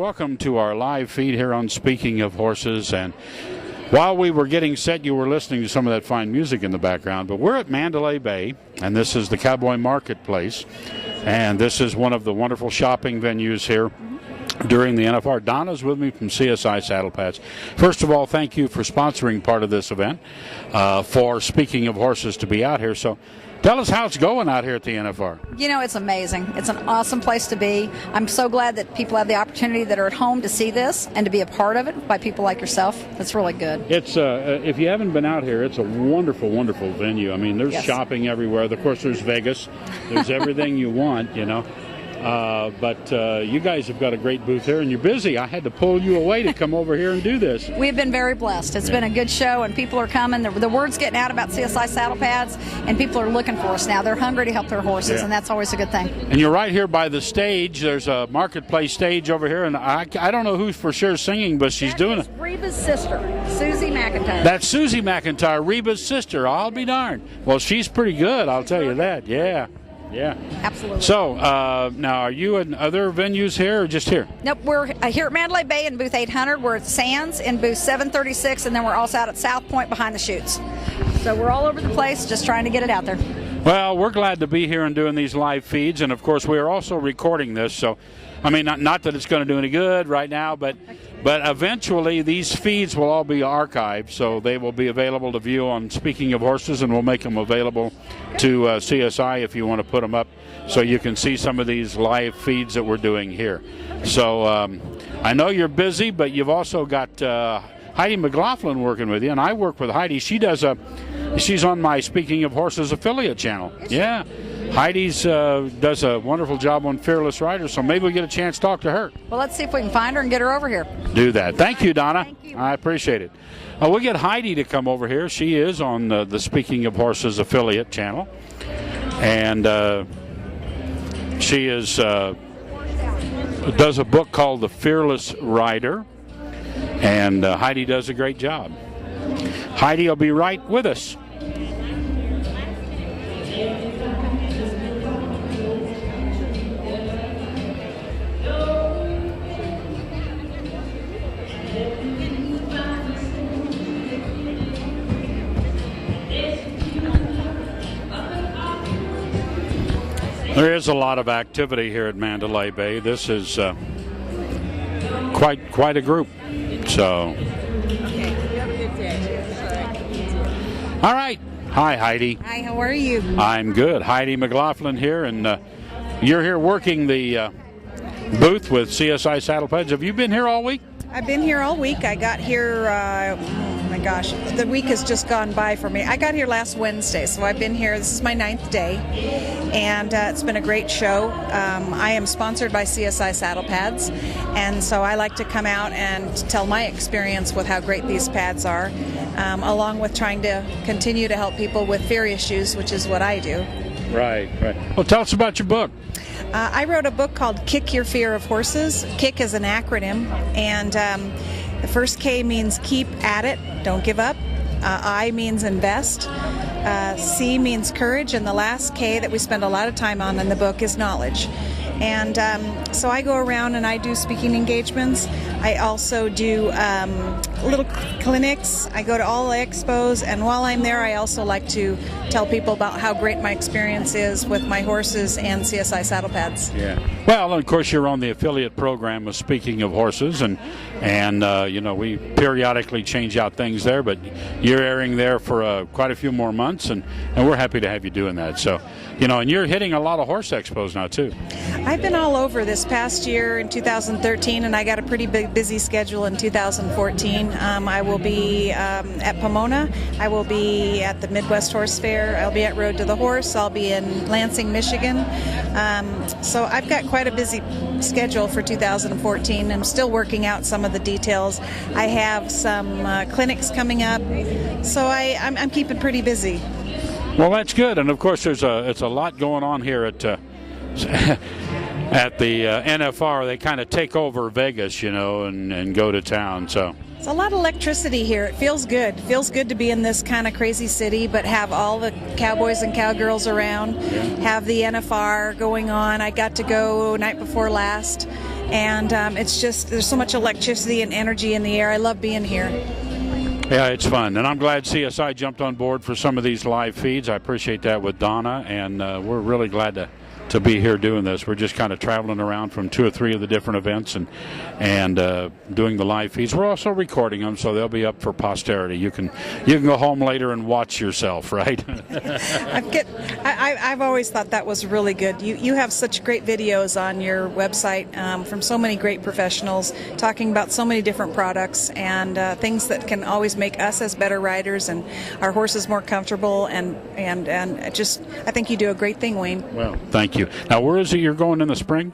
welcome to our live feed here on Speaking of Horses. And while we were getting set, you were listening to some of that fine music in the background. But we're at Mandalay Bay, and this is the Cowboy Marketplace. And this is one of the wonderful shopping venues here during the NFR. Donna's with me from CSI Saddle Pads. First of all, thank you for sponsoring part of this event, for Speaking of Horses to be out here. So tell us how it's going out here at the NFR. You know, it's amazing. It's an awesome place to be. I'm so glad that people have the opportunity that are at home to see this and to be a part of it by people like yourself. That's really good. It's if you haven't been out here, it's a wonderful, wonderful venue. I mean, there's shopping everywhere. Of course, there's Vegas. There's everything you want, you know. But you guys have got a great booth here, and you're busy. I had to pull you away to come over here and do this. We've been very blessed. It's been a good show, and people are coming. The word's getting out about CSI Saddle Pads, and people are looking for us now. They're hungry to help their horses, and that's always a good thing. And you're right here by the stage. There's a marketplace stage over here, and I don't know who's for sure singing, but she's doing it. Reba's sister, Susie McIntyre. That's Susie McIntyre, Reba's sister. I'll be darned. Well, she's pretty good, I'll tell you that. Yeah. Yeah. Absolutely. So, now, are you in other venues here or just here? Nope, we're here at Mandalay Bay in booth 800. We're at Sands in booth 736, and then we're also out at South Point behind the chutes. So we're all over the place just trying to get it out there. Well, we're glad to be here and doing these live feeds, and of course we are also recording this. So, I mean, not that it's going to do any good right now, but eventually these feeds will all be archived, so they will be available to view on Speaking of Horses, and we'll make them available to CSI if you want to put them up, so you can see some of these live feeds that we're doing here. So I know you're busy, but you've also got Heidi McLaughlin working with you, and I work with Heidi. She's on my Speaking of Horses affiliate channel. Yeah. Heidi's does a wonderful job on Fearless Riders, so maybe we'll get a chance to talk to her. Well, let's see if we can find her and get her over here. Do that. Thank you, Donna. Thank you. I appreciate it. We'll get Heidi to come over here. She is on the Speaking of Horses affiliate channel, and she is does a book called The Fearless Rider, and Heidi does a great job. Heidi will be right with us. There is a lot of activity here at Mandalay Bay. This is quite a group. So, okay, you have a good day. All right. Hi, Heidi. Hi, how are you? I'm good. Heidi McLaughlin here, and you're here working the booth with CSI Saddle Pads. Have you been here all week? I've been here all week. I got here, oh my gosh, the week has just gone by for me. I got here last Wednesday, so I've been here. This is my 9th day, and it's been a great show. I am sponsored by CSI Saddle Pads, and so I like to come out and tell my experience with how great these pads are, along with trying to continue to help people with fear issues, which is what I do. Right. Well, tell us about your book. I wrote a book called Kick Your Fear of Horses. Kick is an acronym, and the first K means keep at it, don't give up. I means invest. C means courage, and the last K that we spend a lot of time on in the book is knowledge. And so I go around and I do speaking engagements. I also do little clinics. I go to all the expos, and while I'm there, I also like to tell people about how great my experience is with my horses and CSI Saddle Pads. Yeah. Well, of course, you're on the affiliate program with Speaking of Horses, and you know, we periodically change out things there, but you're airing there for quite a few more months, and we're happy to have you doing that. So, you know, and you're hitting a lot of horse expos now, too. I've been all over this past year in 2013, and I got a pretty big, busy schedule in 2014. I will be at Pomona. I will be at the Midwest Horse Fair. I'll be at Road to the Horse. I'll be in Lansing, Michigan. So I've got quite a busy schedule for 2014. I'm still working out some of the details. I have some clinics coming up, so I'm keeping pretty busy. Well, that's good, and of course, it's a lot going on here at the NFR. They kind of take over Vegas, you know, and go to town. So it's a lot of electricity here. It feels good. It feels good to be in this kind of crazy city, but have all the cowboys and cowgirls around. Yeah. Have the NFR going on. I got to go night before last, and it's just, there's so much electricity and energy in the air. I love being here. Yeah, it's fun, and I'm glad CSI jumped on board for some of these live feeds. I appreciate that with Donna, and we're really glad to be here doing this. We're just kind of traveling around from 2 or 3 of the different events and doing the live feeds. We're also recording them, so they'll be up for posterity. You can go home later and watch yourself, right? I've always thought that was really good. You have such great videos on your website from so many great professionals talking about so many different products and things that can always make us as better riders and our horses more comfortable, and just, I think you do a great thing, Wayne. Well, thank you. Now, where is it you're going in the spring?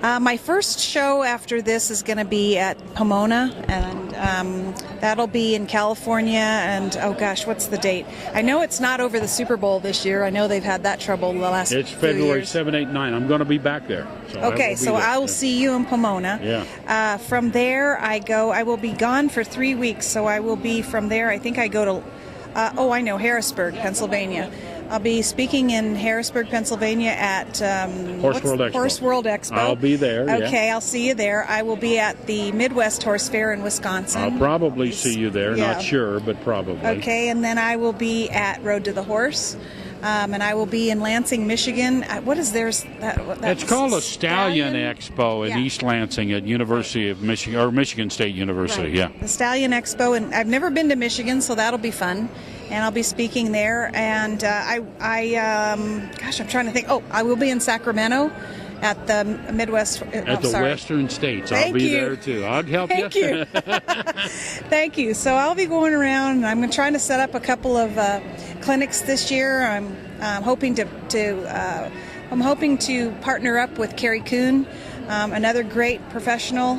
My first show after this is going to be at Pomona, and that'll be in California, and oh gosh, what's the date? I know it's not over the Super Bowl this year. I know they've had that trouble the last few years. It's February 7, 8, 9. I'm going to be back there. Okay, so I will see you in Pomona. Yeah. From there, I will be gone for 3 weeks, so I will be from there. I think I go to, Harrisburg, Pennsylvania. I'll be speaking in Harrisburg, Pennsylvania at Horse World Expo. I'll be there. Okay, yeah. I'll see you there. I will be at the Midwest Horse Fair in Wisconsin. I'll probably see you there. Yeah. Not sure, but probably. Okay, and then I will be at Road to the Horse. And I will be in Lansing, Michigan. What is theirs? It's called a Stallion Expo in East Lansing at University of Michigan, or Michigan State University. Right. Yeah. The Stallion Expo, and I've never been to Michigan, so that'll be fun. And I'll be speaking there. And I'm trying to think. Oh, I will be in Sacramento at the Midwest. Western States. I'll be there too. I'll help you. Thank you. Thank you. So I'll be going around, and I'm trying to set up a couple of clinics this year. I'm hoping to partner up with Kerry Kuhn, another great professional.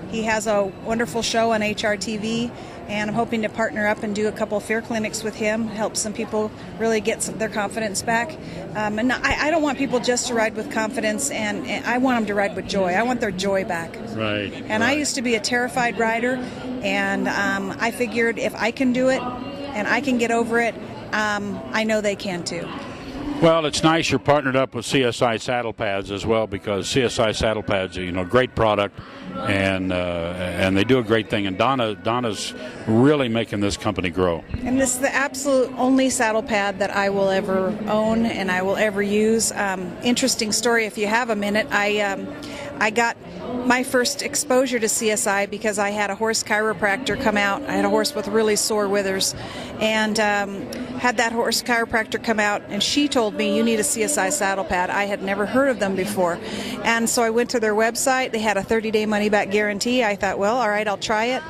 He has a wonderful show on HRTV. And I'm hoping to partner up and do a couple of fair clinics with him, help some people really get their confidence back. And I don't want people just to ride with confidence, and I want them to ride with joy. I want their joy back. Right. And I used to be a terrified rider, and I figured if I can do it and I can get over it, I know they can too. Well, it's nice you're partnered up with CSI Saddle Pads as well, because CSI Saddle Pads are, great product, and they do a great thing. And Donna's really making this company grow. And this is the absolute only saddle pad that I will ever own and I will ever use. Interesting story, if you have a minute. I got my first exposure to CSI because I had a horse chiropractor come out. I had a horse with really sore withers, and had that horse chiropractor come out, and she told me, you need a CSI saddle pad. I had never heard of them before. And so I went to their website. They had a 30-day money-back guarantee. I thought, well, all right, I'll try it.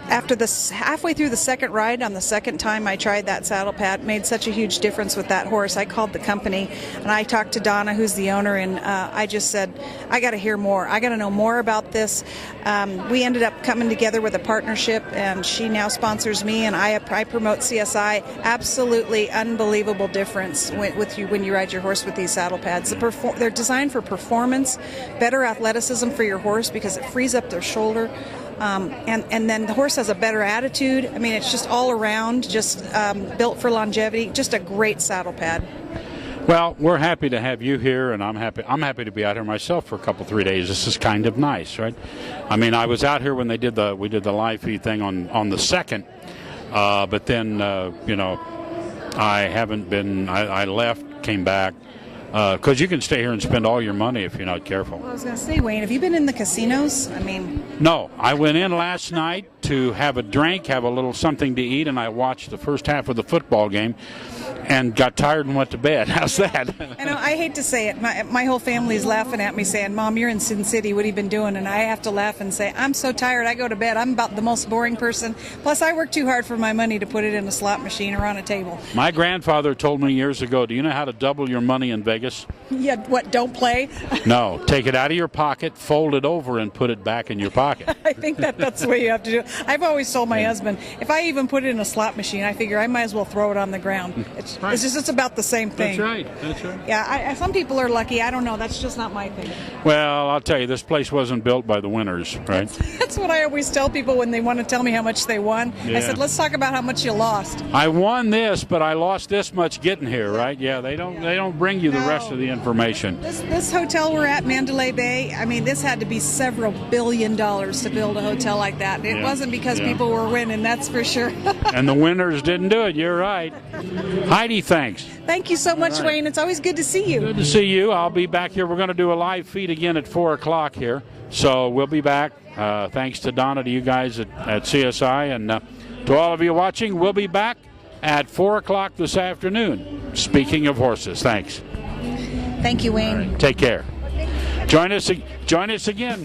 After halfway through the second ride, on the second time I tried that saddle pad, it made such a huge difference with that horse. I called the company, and I talked to Donna, who's the owner, and I just said, I got to hear more. I got to know more about this. We ended up coming together with a partnership, and she now sponsors me, and I promote CSI. Absolutely unbelievable difference with you when you ride your horse with these saddle pads. They're designed for performance, better athleticism for your horse because it frees up their shoulder, and then the horse has a better attitude. I mean, it's just all around, just built for longevity. Just a great saddle pad. Well, we're happy to have you here, and I'm happy to be out here myself for a couple, 3 days. This is kind of nice, right? I mean, I was out here when we did the live feed thing on the 2nd, but then I haven't been. I left, came back. Because you can stay here and spend all your money if you're not careful. Well, I was going to say, Wayne, have you been in the casinos? I mean... No. I went in last night to have a drink, have a little something to eat, and I watched the first half of the football game and got tired and went to bed. How's that? I know, I hate to say it. My whole family's laughing at me saying, Mom, you're in Sin City. What have you been doing? And I have to laugh and say, I'm so tired. I go to bed. I'm about the most boring person. Plus, I work too hard for my money to put it in a slot machine or on a table. My grandfather told me years ago, do you know how to double your money in Vegas? Yeah, what, don't play? No, take it out of your pocket, fold it over, and put it back in your pocket. I think that's the way you have to do it. I've always told my husband, if I even put it in a slot machine, I figure I might as well throw it on the ground. It's cost. Right. It's about the same thing. That's right. That's right. Yeah, some people are lucky. I don't know. That's just not my thing. Well, I'll tell you, this place wasn't built by the winners, right? That's what I always tell people when they want to tell me how much they won. Yeah. I said, let's talk about how much you lost. I won this, but I lost this much getting here, right? Yeah, they don't bring you the rest of the information. This hotel we're at, Mandalay Bay, I mean, this had to be several $1 billion to build a hotel like that. It wasn't because people were winning, that's for sure. And the winners didn't do it. You're right. Heidi, thanks. Thank you so much, Wayne. It's always good to see you. Good to see you. I'll be back here. We're going to do a live feed again at 4 o'clock here. So we'll be back. Thanks to Donna, to you guys at CSI, and to all of you watching. We'll be back at 4 o'clock this afternoon. Speaking of horses, thanks. Thank you, Wayne. All right, take care. Join us again.